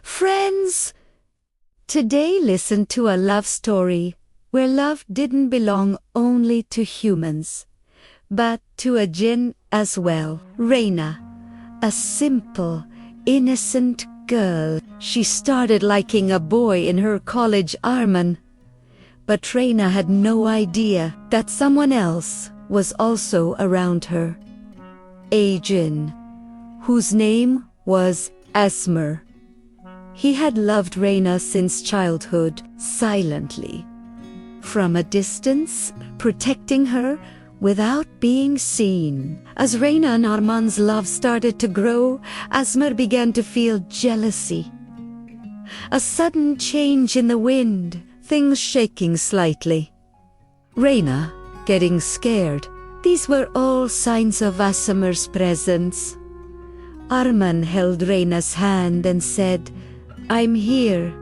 Friends, today listen to a love story where love didn't belong only to humans, but to a jinn as well. Raina, a simple, innocent girl. She started liking a boy in her college, Arman. But Raina had no idea that someone else was also around her. A jinn, whose name was Azmar. He had loved Raina since childhood, silently. From a distance, protecting her without being seen. As Raina and Arman's love started to grow, Azmar began to feel jealousy. A sudden change in the wind, things shaking slightly. Raina getting scared. These were all signs of Azmar's presence. Arman held Raina's hand and said, "I'm here,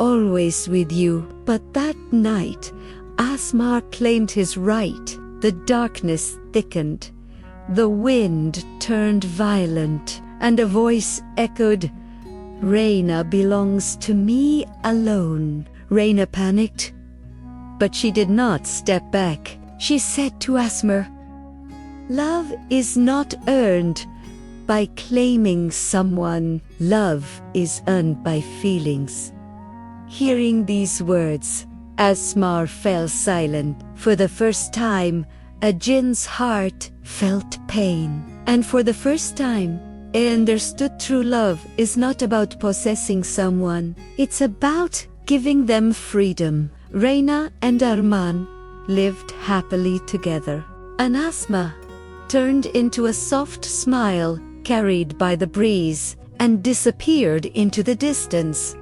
always with you." But that night, Azmar claimed his right. The darkness thickened. The wind turned violent, and a voice echoed, "Raina belongs to me alone." Raina panicked, but she did not step back. She said to Azmar, "Love is not earned by claiming someone. Love is earned by feelings." Hearing these words, Azmar fell silent. For the first time, a jinn's heart felt pain. And for the first time, he understood true love is not about possessing someone. It's about giving them freedom. Raina and Arman lived happily together. And Azmar turned into a soft smile carried by the breeze and disappeared into the distance.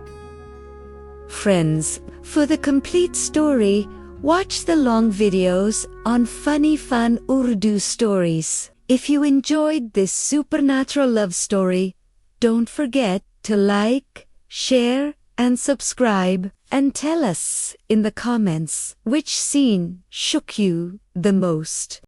Friends, for the complete story, watch the long videos on Funny Fun Urdu stories. If you enjoyed this supernatural love story, don't forget to like, share, and subscribe, and tell us in the comments which scene shook you the most.